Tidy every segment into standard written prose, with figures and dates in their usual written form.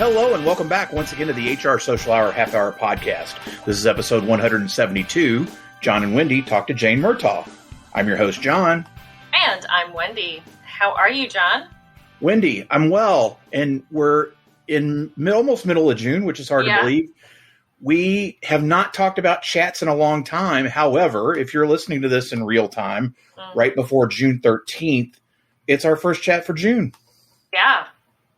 Hello and welcome back once again to the HR Social Hour Half Hour Podcast. This is episode 172. John and Wendy talk to Jane Murtagh. I'm your host, John. And I'm Wendy. How are you, John? Wendy, I'm well. And we're in almost middle of June, which is hard to believe. We have not talked about chats in a long time. However, if you're listening to this in real time, right before June 13th, it's our first chat for June. Yeah,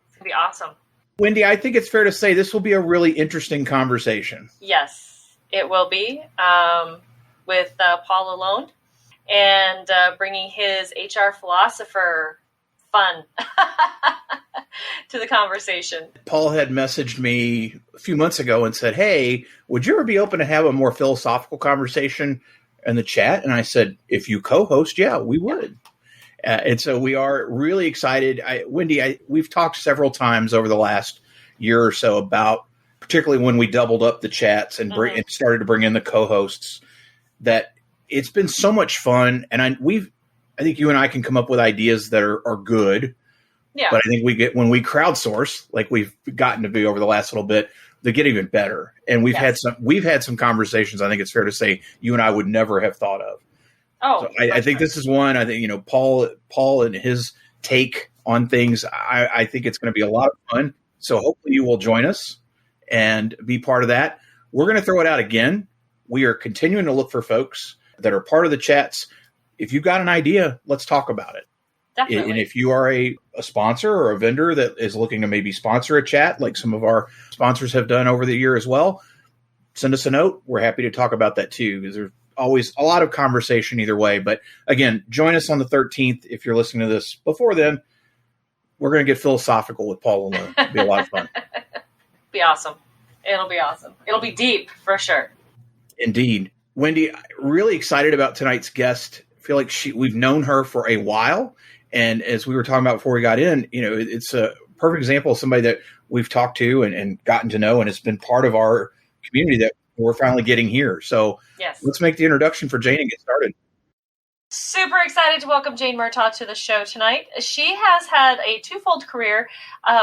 it's going to be awesome. Wendy, I think it's fair to say this will be a really interesting conversation. Yes, it will be, with Paul Alone and bringing his HR philosopher fun to the conversation. Paul had messaged me a few months ago and said, hey, would you ever be open to have a more philosophical conversation in the chat? And I said, if you co-host, yeah, we would. And so we are really excited. Wendy, we've talked several times over the last year or so about, particularly when we doubled up the chats and, and started to bring in the co-hosts, that it's been so much fun. And I think you and I can come up with ideas that are good. Yeah. But I think when we crowdsource, like we've gotten to be over the last little bit, they get even better. And we've had some conversations, I think it's fair to say, you and I would never have thought of. Oh, so I think this is one. I think, Paul and his take on things, I think it's going to be a lot of fun. So hopefully you will join us and be part of that. We're going to throw it out again. We are continuing to look for folks that are part of the chats. If you've got an idea, let's talk about it. Definitely. And if you are a sponsor or a vendor that is looking to maybe sponsor a chat, like some of our sponsors have done over the year as well, send us a note. We're happy to talk about that too, because there's always a lot of conversation either way. But again, join us on the 13th. If you're listening to this before then, we're going to get philosophical with Paul alone. It'll be a lot of fun. Be awesome. It'll be awesome. It'll be deep for sure. Indeed. Wendy, really excited about tonight's guest. I feel like we've known her for a while. And as we were talking about before we got in, it's a perfect example of somebody that we've talked to and gotten to know, and it's been part of our community that we're finally getting here. So Let's make the introduction for Jane and get started. Super excited to welcome Jane Murtagh to the show tonight. She has had a twofold career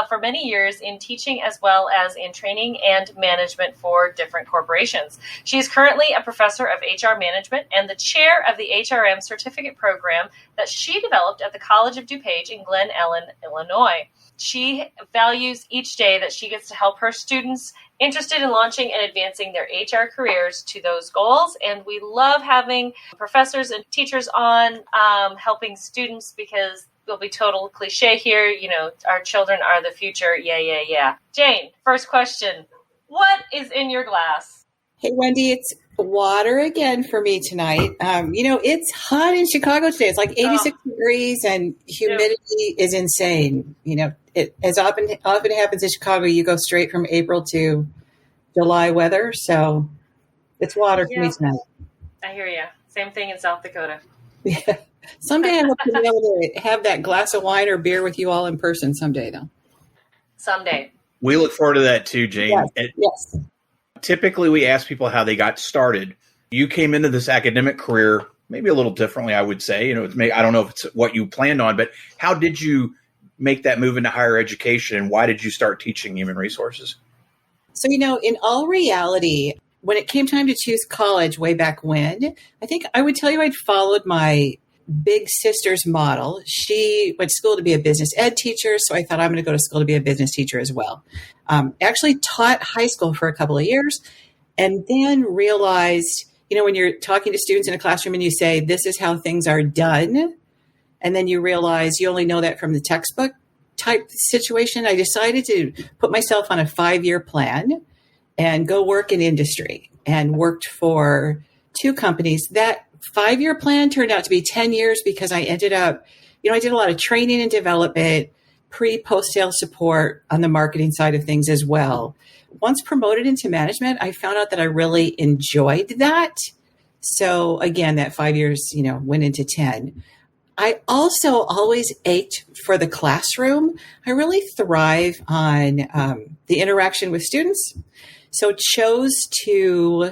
for many years in teaching as well as in training and management for different corporations. She is currently a professor of HR management and the chair of the HRM certificate program that she developed at the College of DuPage in Glen Ellen, Illinois. She values each day that she gets to help her students interested in launching and advancing their HR careers to those goals. And we love having professors and teachers on helping students because it'll be total cliche here. Our children are the future. Yeah. Jane, first question. What is in your glass? Hey, Wendy, it's water again for me tonight. It's hot in Chicago today. It's like 86 degrees and humidity is insane. It as often happens in Chicago, you go straight from April to July weather. So it's water for me tonight. I hear you. Same thing in South Dakota. Yeah. Someday I hope to be able to have that glass of wine or beer with you all in person someday, though. Someday. We look forward to that too, Jane. Yes. Typically, we ask people how they got started. You came into this academic career maybe a little differently, I would say. I don't know if it's what you planned on, but how did you make that move into higher education, and why did you start teaching human resources? So, in all reality, when it came time to choose college way back when, I think I would tell you I'd followed my big sister's model. She went to school to be a business ed teacher, so I thought I'm going to go to school to be a business teacher as well. Actually taught high school for a couple of years and then realized, when you're talking to students in a classroom and you say, this is how things are done, and then you realize you only know that from the textbook type situation, I decided to put myself on a 5-year plan and go work in industry, and worked for 2 companies. That 5-year plan turned out to be 10 years because I ended up, I did a lot of training and development, post-sale support on the marketing side of things as well. Once promoted into management, I found out that I really enjoyed that. So again, that 5 years, went into 10. I also always ached for the classroom. I really thrive on the interaction with students. So chose to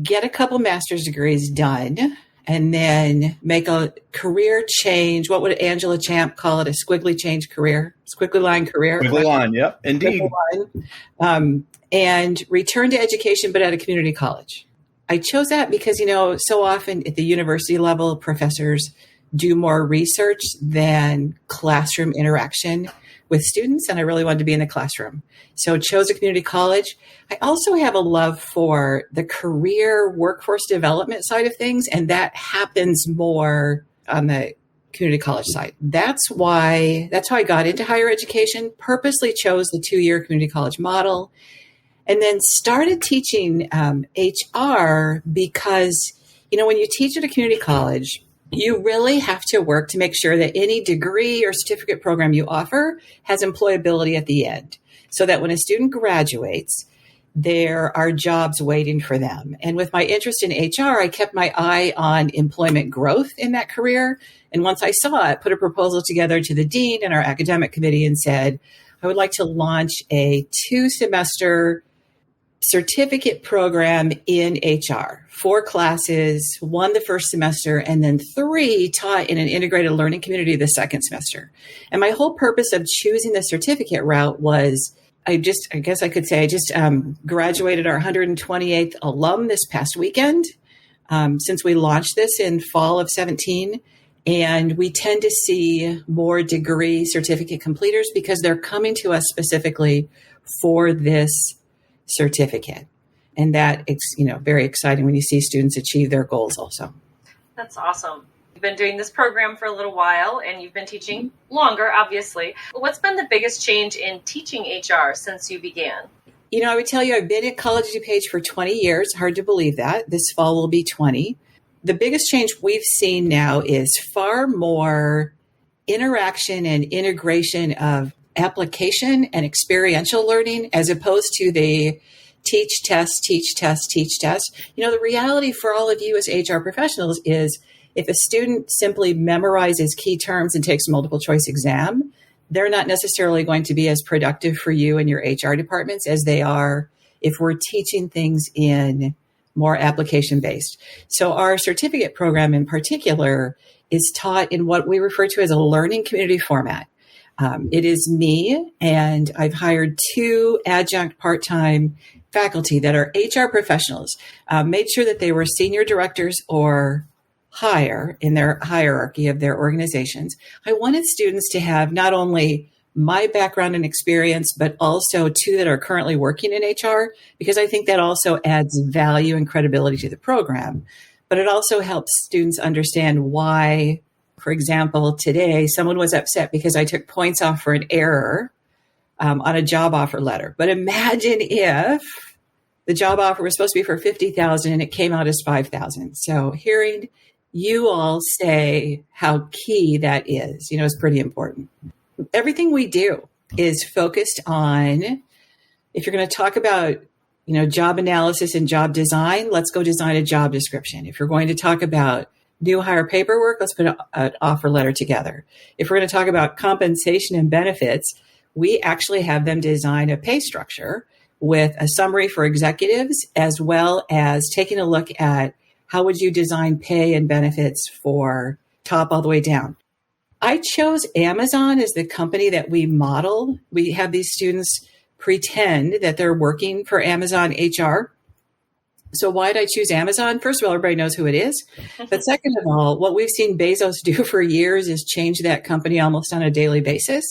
get a couple master's degrees done and then make a career change. What would Angela Champ call it? A squiggly change career, squiggly line career. Squiggly line, yep, indeed. And return to education, but at a community college. I chose that because, so often at the university level, professors do more research than classroom interaction with students, and I really wanted to be in the classroom. So chose a community college. I also have a love for the career workforce development side of things, and that happens more on the community college side. That's how I got into higher education, purposely chose the 2-year community college model, and then started teaching HR because, when you teach at a community college, you really have to work to make sure that any degree or certificate program you offer has employability at the end, so that when a student graduates, there are jobs waiting for them. And with my interest in HR, I kept my eye on employment growth in that career. And once I saw it, put a proposal together to the dean and our academic committee and said, I would like to launch a 2-semester certificate program in HR, 4 classes, 1 the first semester, and then 3 taught in an integrated learning community the second semester. And my whole purpose of choosing the certificate route was, I guess I could say I just graduated our 128th alum this past weekend, since we launched this in fall of 17. And we tend to see more degree certificate completers because they're coming to us specifically for this certificate. And that it's, very exciting when you see students achieve their goals also. That's awesome. You've been doing this program for a little while and you've been teaching longer, obviously. What's been the biggest change in teaching HR since you began? I would tell you I've been at College of DuPage for 20 years. Hard to believe that. This fall will be 20. The biggest change we've seen now is far more interaction and integration of application and experiential learning as opposed to the teach, test, teach, test, teach, test. The reality for all of you as HR professionals is if a student simply memorizes key terms and takes a multiple choice exam, they're not necessarily going to be as productive for you and your HR departments as they are if we're teaching things in more application based. So our certificate program in particular is taught in what we refer to as a learning community format. It is me, and I've hired 2 adjunct part-time faculty that are HR professionals, made sure that they were senior directors or higher in their hierarchy of their organizations. I wanted students to have not only my background and experience, but also 2 that are currently working in HR, because I think that also adds value and credibility to the program. But it also helps students understand why, for example, today someone was upset because I took points off for an error on a job offer letter. But imagine if the job offer was supposed to be for $50,000 and it came out as $5,000. So hearing you all say how key that is, is pretty important. Everything we do is focused on, if you're going to talk about, job analysis and job design, let's go design a job description. If you're going to talk about new hire paperwork, let's put an offer letter together. If we're going to talk about compensation and benefits, we actually have them design a pay structure with a summary for executives, as well as taking a look at how would you design pay and benefits for top all the way down. I chose Amazon as the company that we model. We have these students pretend that they're working for Amazon HR. So why did I choose Amazon? First of all, everybody knows who it is. But second of all, what we've seen Bezos do for years is change that company almost on a daily basis.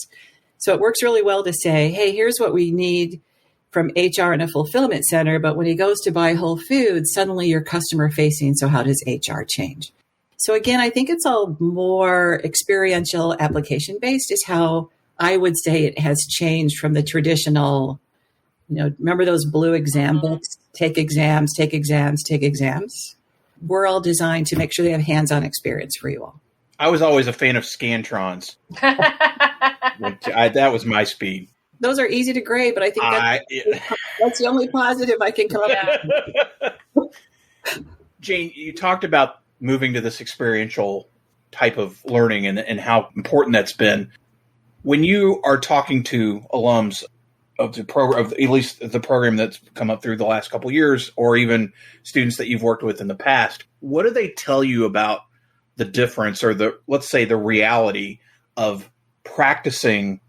So it works really well to say, hey, here's what we need from HR in a fulfillment center. But when he goes to buy Whole Foods, suddenly you're customer facing. So how does HR change? So again, I think it's all more experiential application based is how I would say it has changed from the traditional, remember those blue exam books? Take exams, take exams, take exams. We're all designed to make sure they have hands-on experience for you all. I was always a fan of Scantrons. That was my speed. Those are easy to grade, but I think that's the only positive I can come up with. Jane, you talked about moving to this experiential type of learning and how important that's been. When you are talking to alums, of the program, of at least the program that's come up through the last couple of years, or even students that you've worked with in the past, what do they tell you about the difference, or let's say the reality of practicing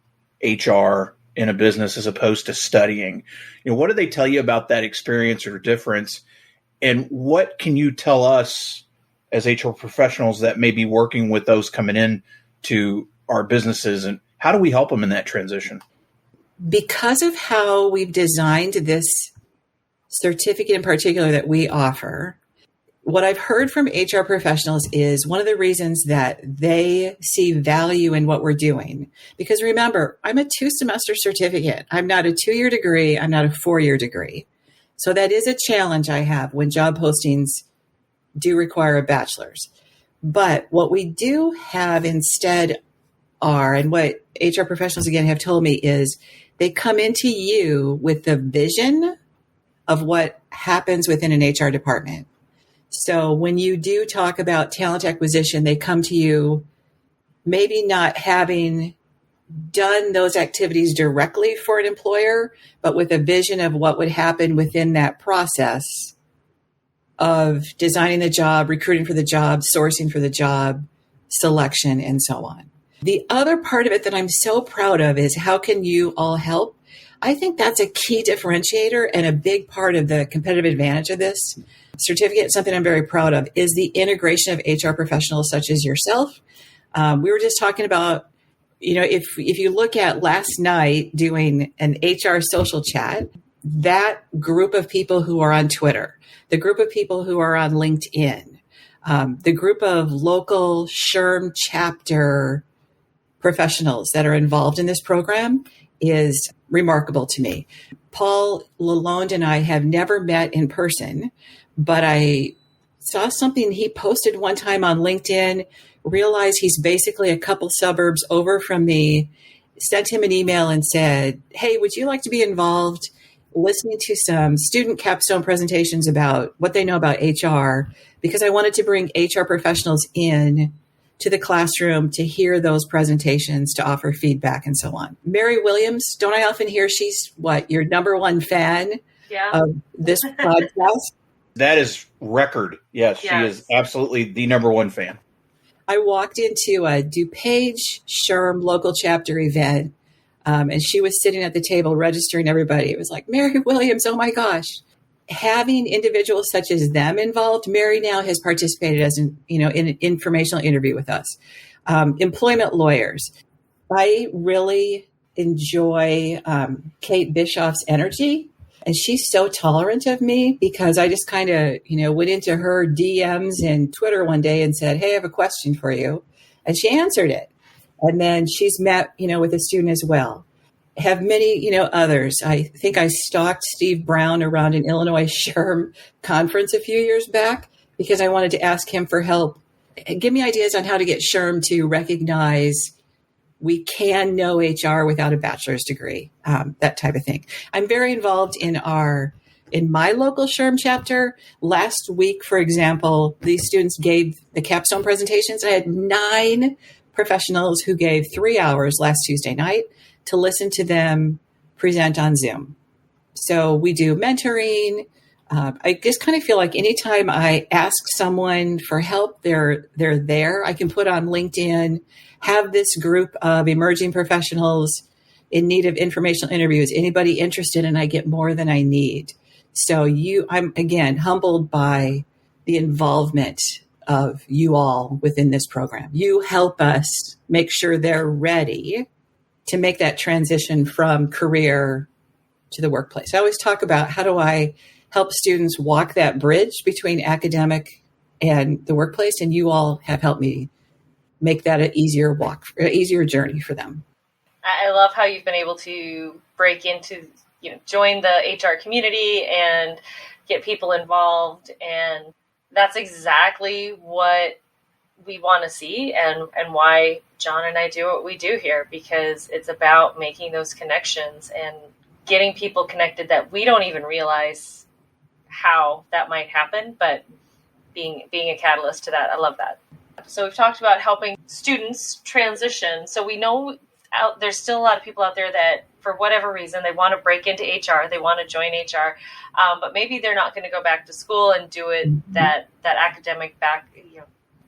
HR in a business as opposed to studying? What do they tell you about that experience or difference? And what can you tell us as HR professionals that may be working with those coming in to our businesses, and how do we help them in that transition? Because of how we've designed this certificate in particular that we offer, what I've heard from HR professionals is one of the reasons that they see value in what we're doing. Because remember, I'm a 2-semester certificate. I'm not a 2-year degree. I'm not a 4-year degree. So that is a challenge I have when job postings do require a bachelor's. But what we do have instead are, and what HR professionals again have told me, is they come into you with the vision of what happens within an HR department. So when you do talk about talent acquisition, they come to you maybe not having done those activities directly for an employer, but with a vision of what would happen within that process of designing the job, recruiting for the job, sourcing for the job, selection, and so on. The other part of it that I'm so proud of is how can you all help? I think that's a key differentiator and a big part of the competitive advantage of this certificate. Something I'm very proud of is the integration of HR professionals such as yourself. We were just talking about, if you look at last night doing an HR social chat, that group of people who are on Twitter, the group of people who are on LinkedIn, the group of local SHRM chapter professionals that are involved in this program is remarkable to me. Paul Lalonde and I have never met in person, but I saw something he posted one time on LinkedIn, realized he's basically a couple suburbs over from me, sent him an email and said, hey, would you like to be involved listening to some student capstone presentations about what they know about HR? Because I wanted to bring HR professionals in to the classroom to hear those presentations, to offer feedback and so on. Mary Williams, don't I often hear she's your number one fan of this podcast? That is record. Yes, she is absolutely the number one fan. I walked into a DuPage SHRM local chapter event, and she was sitting at the table registering everybody. It was like, Mary Williams, oh my gosh. Having individuals such as them involved, Mary now has participated as in an informational interview with us. Employment lawyers. I really enjoy Kate Bischoff's energy, and she's so tolerant of me because I just kind of, went into her DMs and Twitter one day and said, hey, I have a question for you. And she answered it. And then she's met, with a student as well. Have many, others. I think I stalked Steve Brown around an Illinois SHRM conference a few years back because I wanted to ask him for help. Give me ideas on how to get SHRM to recognize we can know HR without a bachelor's degree, that type of thing. I'm very involved in my local SHRM chapter. Last week, for example, these students gave the capstone presentations. I had 9 professionals who gave 3 hours last Tuesday night to listen to them present on Zoom. So we do mentoring. I just kind of feel like anytime I ask someone for help, they're there. I can put on LinkedIn, have this group of emerging professionals in need of informational interviews. Anybody interested? And I get more than I need. So I'm again humbled by the involvement of you all within this program. You help us make sure they're ready to make that transition from career to the workplace. I always talk about how do I help students walk that bridge between academic and the workplace, and you all have helped me make that an easier journey for them. I love how you've been able to break into, join the HR community and get people involved, and that's exactly what we want to see and why John and I do what we do here, because it's about making those connections and getting people connected that we don't even realize how that might happen, but being a catalyst to that. I love that. So we've talked about helping students transition. So we know there's still a lot of people out there that for whatever reason, they want to break into HR, they want to join HR, but maybe they're not going to go back to school and do it that academic back.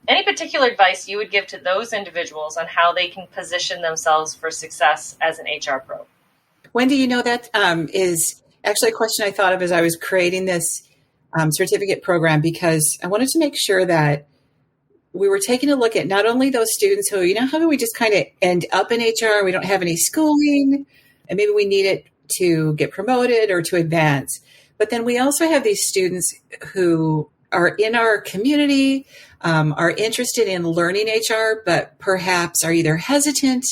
Any particular advice you would give to those individuals on how they can position themselves for success as an HR pro? Wendy, that is actually a question I thought of as I was creating this certificate program, because I wanted to make sure that we were taking a look at not only those students who, how do we just kind of end up in HR? We don't have any schooling and maybe we need it to get promoted or to advance. But then we also have these students who are in our community, are interested in learning HR, but perhaps are either hesitant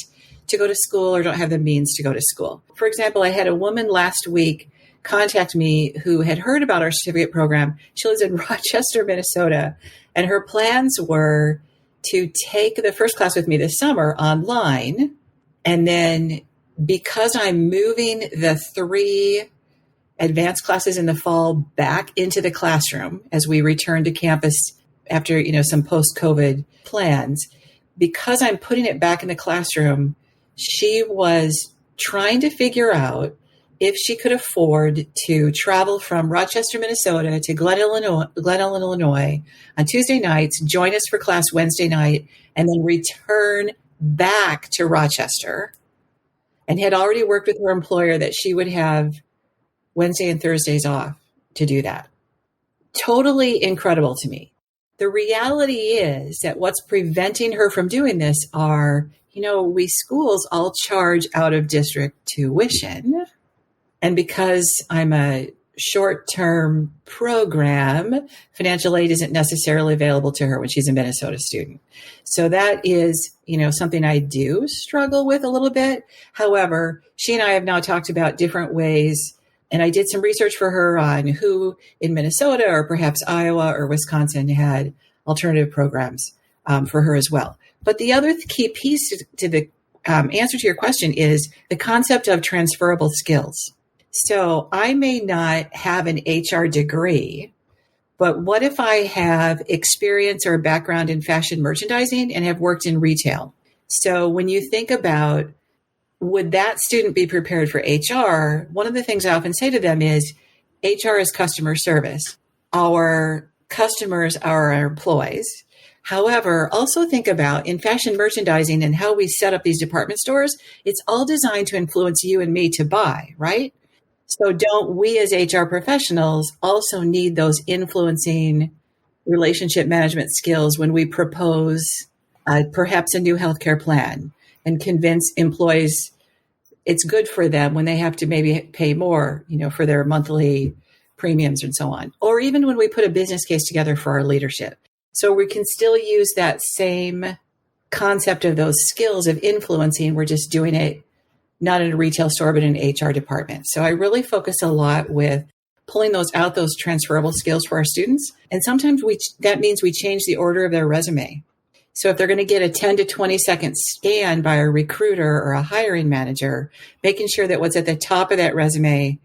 to go to school or don't have the means to go to school. For example, I had a woman last week contact me who had heard about our certificate program. She lives in Rochester, Minnesota, and her plans were to take the first class with me this summer online. And then because I'm moving the 3 advanced classes in the fall back into the classroom as we return to campus after, some post-COVID plans, because I'm putting it back in the classroom, she was trying to figure out if she could afford to travel from Rochester, Minnesota to Glenelg, Illinois on Tuesday nights, join us for class Wednesday night, and then return back to Rochester, and had already worked with her employer that she would have Wednesday and Thursdays off to do that. Totally incredible to me. The reality is that what's preventing her from doing this are, we schools all charge out of district tuition. And because I'm a short-term program, financial aid isn't necessarily available to her when she's a Minnesota student. So that is, something I do struggle with a little bit. However, she and I have now talked about different ways, and I did some research for her on who in Minnesota or perhaps Iowa or Wisconsin had alternative programs for her as well. But the other key piece to the answer to your question is the concept of transferable skills. So I may not have an HR degree, but what if I have experience or background in fashion merchandising and have worked in retail? So when you think about, would that student be prepared for HR? One of the things I often say to them is HR is customer service. Our customers are our employees. However, also think about in fashion merchandising and how we set up these department stores, it's all designed to influence you and me to buy, right? So don't we as HR professionals also need those influencing relationship management skills when we propose perhaps a new healthcare plan and convince employees it's good for them when they have to maybe pay more, for their monthly premiums and so on, or even when we put a business case together for our leadership. So we can still use that same concept of those skills of influencing. We're just doing it not in a retail store, but in an HR department. So I really focus a lot with pulling those transferable skills for our students. And sometimes that means we change the order of their resume. So if they're going to get a 10 to 20 second scan by a recruiter or a hiring manager, making sure that what's at the top of that resume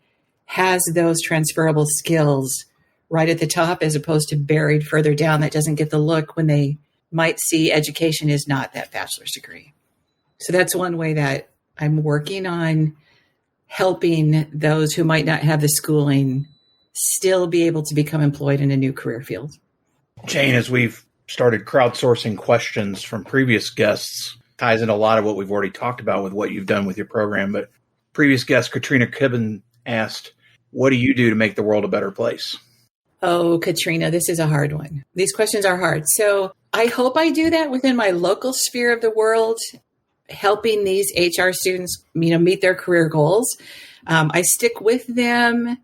has those transferable skills right at the top, as opposed to buried further down that doesn't get the look when they might see education is not that bachelor's degree. So that's one way that I'm working on helping those who might not have the schooling still be able to become employed in a new career field. Jane, as we've started crowdsourcing questions from previous guests, ties in a lot of what we've already talked about with what you've done with your program. But previous guest, Katrina Kibben, asked, what do you do to make the world a better place? Oh, Katrina, this is a hard one. These questions are hard. So I hope I do that within my local sphere of the world, helping these HR students, meet their career goals. I stick with them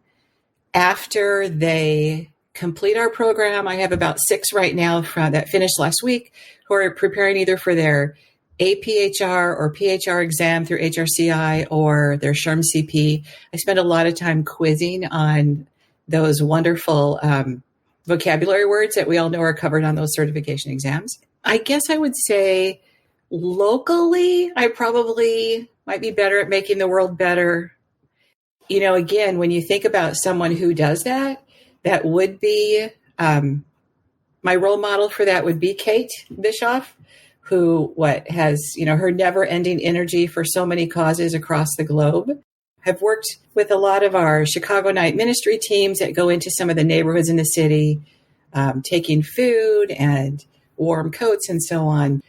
after they complete our program. I have about 6 right now that finished last week who are preparing either for their APHR or PHR exam through HRCI or their SHRM CP. I spend a lot of time quizzing on those wonderful vocabulary words that we all know are covered on those certification exams. I guess I would say locally, I probably might be better at making the world better. Again, when you think about someone who does that, that would be my role model for that would be Kate Bischoff, who has, her never ending energy for so many causes across the globe. have worked with a lot of our Chicago Night Ministry teams that go into some of the neighborhoods in the city, taking food and warm coats and so on.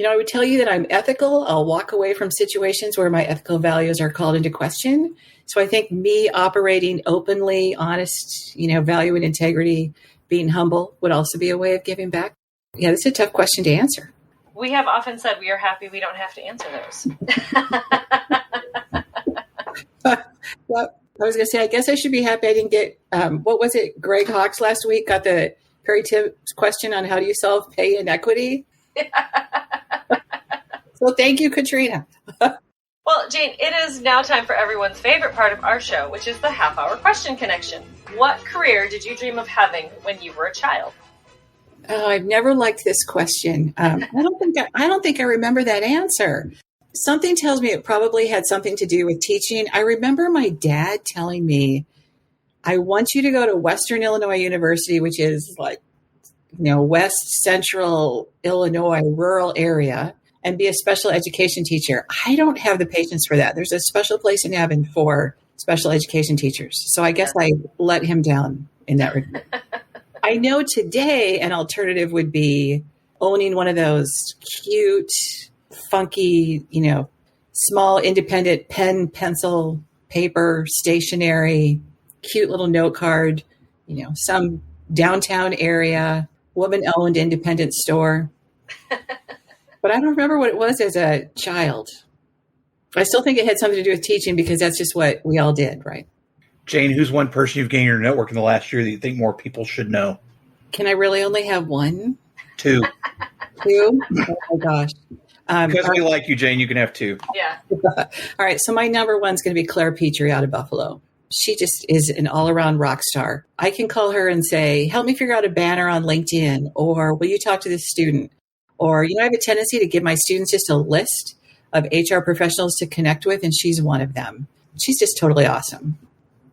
I would tell you that I'm ethical. I'll walk away from situations where my ethical values are called into question. So I think me operating openly, honest, value and integrity, being humble would also be a way of giving back. Yeah, that's a tough question to answer. We have often said we are happy we don't have to answer those. Well, I was going to say, I guess I should be happy I didn't get, what was it? Greg Hawkes last week got the Perry Tibbs question on how do you solve pay inequity? So thank you, Katrina. Well, Jane, it is now time for everyone's favorite part of our show, which is the half-hour question connection. What career did you dream of having when you were a child? Oh, I've never liked this question. I don't think I remember that answer. Something tells me it probably had something to do with teaching. I remember my dad telling me, I want you to go to Western Illinois University, which is West Central Illinois rural area, and be a special education teacher. I don't have the patience for that. There's a special place in heaven for special education teachers. So I guess I let him down in that regard. I know today an alternative would be owning one of those cute, funky, small independent pen, pencil, paper, stationery, cute little note card, some downtown area, woman-owned independent store. But I don't remember what it was as a child. I still think it had something to do with teaching because that's just what we all did, right? Jane, who's one person you've gained in your network in the last year that you think more people should know? Can I really only have one? Two. Two? Oh, my gosh. Because we like you, Jane, you can have two. Yeah. All right. So my number one's going to be Claire Petrie out of Buffalo. She just is an all-around rock star. I can call her and say, help me figure out a banner on LinkedIn, or will you talk to this student? Or, I have a tendency to give my students just a list of HR professionals to connect with, and she's one of them. She's just totally awesome.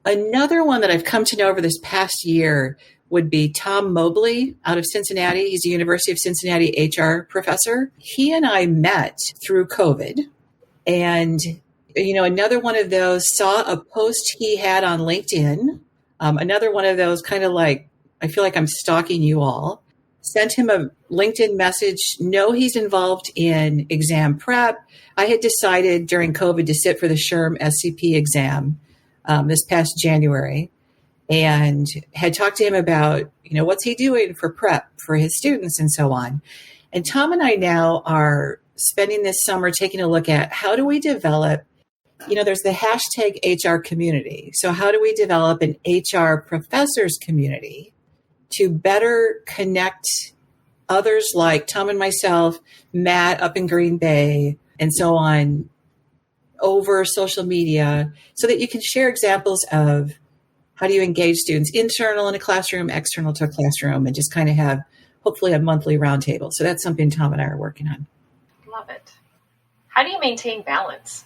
Another one that I've come to know over this past year would be Tom Mobley out of Cincinnati. He's a University of Cincinnati HR professor. He and I met through COVID. And, another one of those, saw a post he had on LinkedIn. Another one of those kind of like, I feel like I'm stalking you all. Sent him a LinkedIn message. Know he's involved in exam prep. I had decided during COVID to sit for the SHRM SCP exam this past January, and had talked to him about, what's he doing for prep for his students and so on. And Tom and I now are spending this summer taking a look at how do we develop, there's the hashtag HR community. So how do we develop an HR professors community to better connect others like Tom and myself, Matt up in Green Bay, and so on, over social media, so that you can share examples of how do you engage students internal in a classroom, external to a classroom, and just kind of have hopefully a monthly roundtable. So that's something Tom and I are working on. Love it. How do you maintain balance?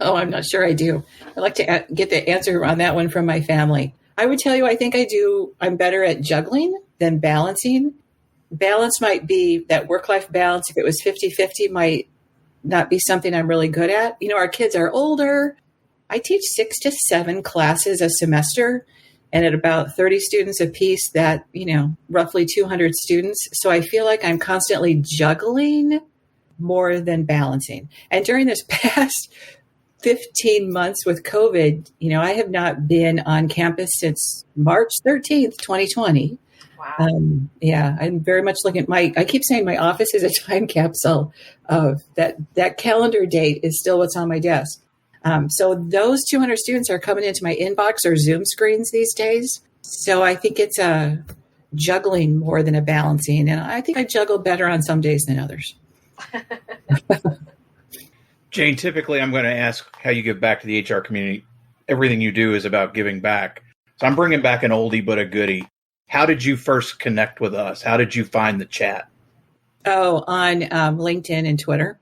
Oh, I'm not sure I do. I'd like to get the answer on that one from my family. I would tell you, I think I'm better at juggling than balancing. Balance might be that work-life balance. If it was 50-50, might not be something I'm really good at. Our kids are older. I teach 6 to 7 classes a semester, and at about 30 students a piece, that, roughly 200 students. So I feel like I'm constantly juggling more than balancing. And during this past 15 months with COVID, I have not been on campus since March 13th, 2020. Wow. Yeah, I'm very much looking at I keep saying my office is a time capsule of that calendar date is still what's on my desk. So those 200 students are coming into my inbox or Zoom screens these days. So I think it's a juggling more than a balancing. And I think I juggle better on some days than others. Jane, typically I'm going to ask how you give back to the HR community. Everything you do is about giving back. So I'm bringing back an oldie but a goodie. How did you first connect with us? How did you find the chat? Oh, on LinkedIn and Twitter.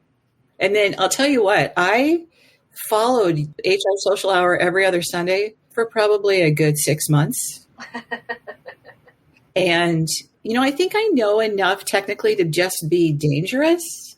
And then I'll tell you what, I followed HR Social Hour every other Sunday for probably a good 6 months. And, I think I know enough technically to just be dangerous.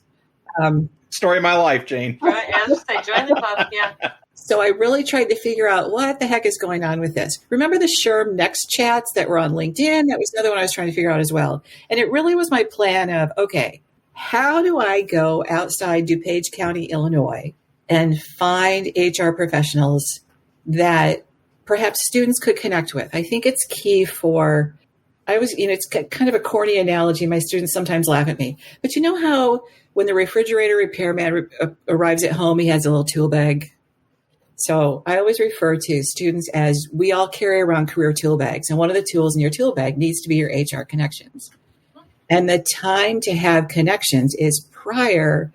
Story of my life, Jane. Right, yeah, I was just say, join the club, yeah. So I really tried to figure out what the heck is going on with this. Remember the SHRM Next chats that were on LinkedIn? That was another one I was trying to figure out as well. And it really was my plan of, okay, how do I go outside DuPage County, Illinois, and find HR professionals that perhaps students could connect with? I think it's key for, it's kind of a corny analogy. My students sometimes laugh at me. But you know how when the refrigerator repairman arrives at home, he has a little tool bag? So I always refer to students as we all carry around career tool bags. And one of the tools in your tool bag needs to be your HR connections. And the time to have connections is prior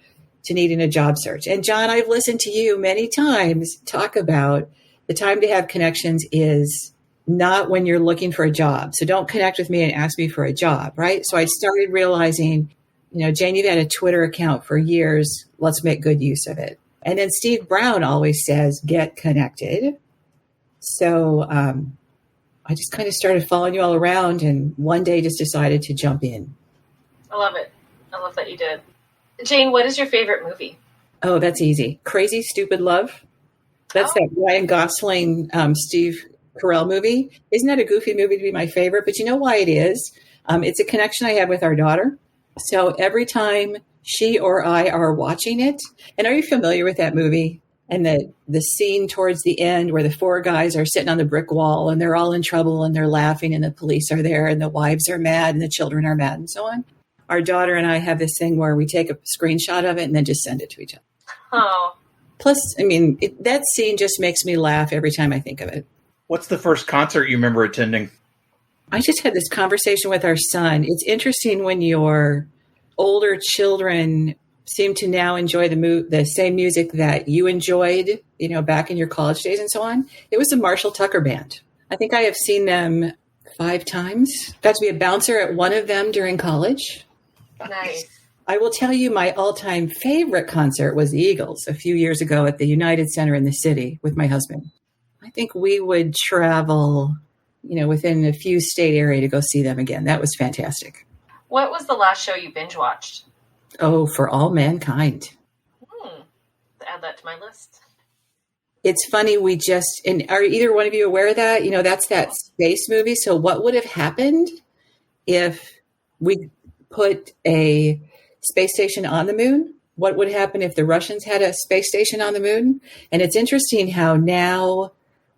to needing a job search. And John, I've listened to you many times talk about the time to have connections is not when you're looking for a job. So don't connect with me and ask me for a job, right? So I started realizing, Jane, you've had a Twitter account for years. Let's make good use of it. And then Steve Brown always says, get connected. So I just kind of started following you all around and one day just decided to jump in. I love it. I love that you did. Jane, what is your favorite movie? Oh, that's easy. Crazy Stupid Love. That's that Ryan Gosling, Steve Carell movie. Isn't that a goofy movie to be my favorite? But you know why it is? It's a connection I have with our daughter. So every time she or I are watching it. And are you familiar with that movie? And the scene towards the end where the four guys are sitting on the brick wall and they're all in trouble and they're laughing and the police are there and the wives are mad and the children are mad and so on. Our daughter and I have this thing where we take a screenshot of it and then just send it to each other. Oh. Plus, that scene just makes me laugh every time I think of it. What's the first concert you remember attending? I just had this conversation with our son. It's interesting when your older children seem to now enjoy the same music that you enjoyed, back in your college days and so on. It was the Marshall Tucker Band. I think I have seen them 5 times. Got to be a bouncer at one of them during college. Nice. I will tell you my all-time favorite concert was the Eagles a few years ago at the United Center in the city with my husband. I think we would travel, within a few state area to go see them again. That was fantastic. What was the last show you binge watched? Oh, For All Mankind. Add that to my list. It's funny, and are either one of you aware of that? That's that space movie. So what would have happened if we put a space station on the moon? What would happen if the Russians had a space station on the moon? And it's interesting how now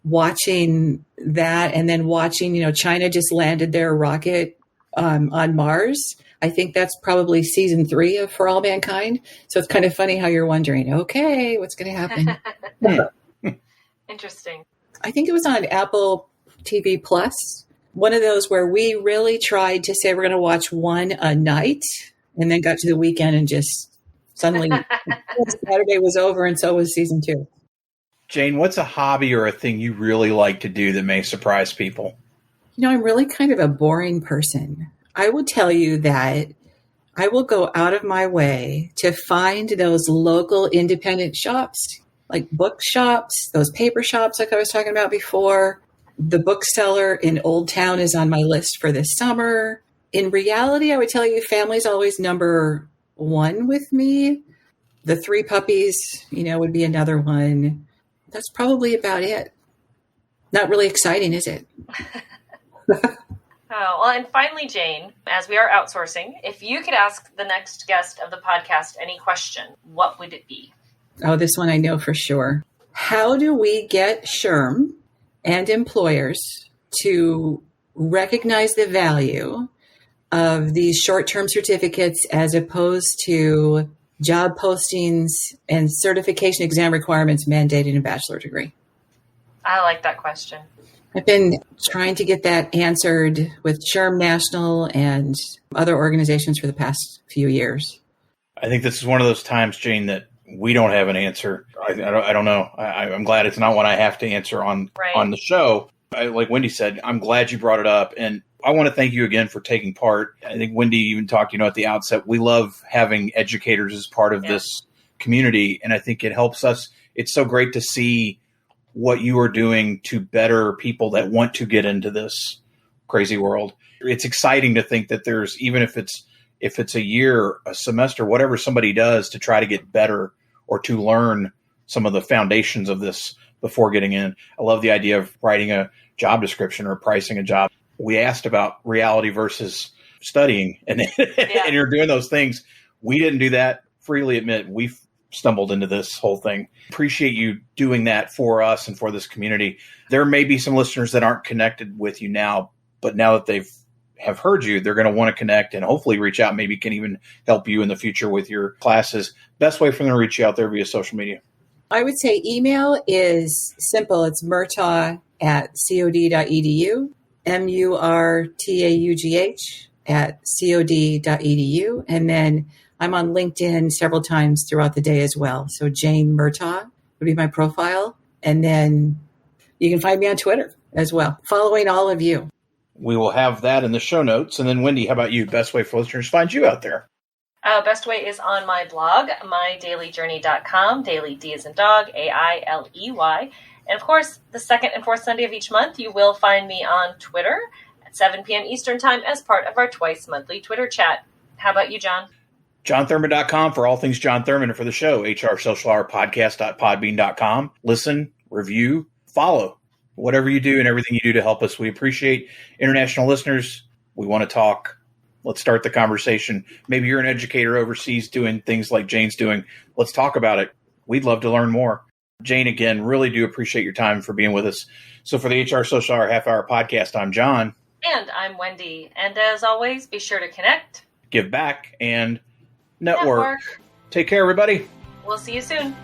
watching that and then watching, China just landed their rocket on Mars. I think that's probably season 3 of For All Mankind. So it's kind of funny how you're wondering, okay, what's going to happen? Interesting. I think it was on Apple TV Plus. One of those where we really tried to say we're going to watch one a night and then got to the weekend and just suddenly Saturday was over and so was season 2. Jane, what's a hobby or a thing you really like to do that may surprise people? I'm really kind of a boring person. I will tell you that I will go out of my way to find those local independent shops, like bookshops, those paper shops like I was talking about before. The bookseller in Old Town is on my list for this summer. In reality, I would tell you family's always number 1 with me. The 3 puppies, would be another one. That's probably about it. Not really exciting, is it? Oh, well, and finally, Jane, as we are outsourcing, if you could ask the next guest of the podcast any question, what would it be? Oh, this one I know for sure. How do we get SHRM and employers to recognize the value of these short-term certificates as opposed to job postings and certification exam requirements mandating a bachelor degree? I like that question. I've been trying to get that answered with SHRM National and other organizations for the past few years. I think this is one of those times, Jane, that we don't have an answer. I don't know. I'm glad it's not one I have to answer on the show. Like Wendy said, I'm glad you brought it up. And I want to thank you again for taking part. I think Wendy even talked, at the outset, we love having educators as part of this community. And I think it helps us. It's so great to see what you are doing to better people that want to get into this crazy world. It's exciting to think that there's, even if it's a year, a semester, whatever somebody does to try to get better or to learn some of the foundations of this before getting in. I love the idea of writing a job description or pricing a job. We asked about reality versus studying, and, and you're doing those things. We didn't do that. Freely admit, we've stumbled into this whole thing. Appreciate you doing that for us and for this community. There may be some listeners that aren't connected with you now, but now that they've have heard you, they're going to want to connect and hopefully reach out. Maybe can even help you in the future with your classes. Best way for them to reach you out there via social media? I would say email is simple. It's murtaugh@cod.edu, murtaugh@cod.edu. And then I'm on LinkedIn several times throughout the day as well. So Jane Murtagh would be my profile. And then you can find me on Twitter as well, following all of you. We will have that in the show notes. And then, Wendy, how about you? Best way for listeners to find you out there? Best way is on my blog, mydailyjourney.com. Daily, D as in dog, AILEY. And of course, the second and fourth Sunday of each month, you will find me on Twitter at 7 p.m. Eastern Time as part of our twice monthly Twitter chat. How about you, John? JohnThurman.com for all things John Thurman, and for the show, HR Social Hour Podcast.podbean.com. Listen, review, follow. Whatever you do and everything you do to help us. We appreciate international listeners. We want to talk. Let's start the conversation. Maybe you're an educator overseas doing things like Jane's doing. Let's talk about it. We'd love to learn more. Jane, again, really do appreciate your time for being with us. So for the HR Social Hour Half Hour Podcast, I'm John. And I'm Wendy. And as always, be sure to connect, give back, and network. Take care, everybody. We'll see you soon.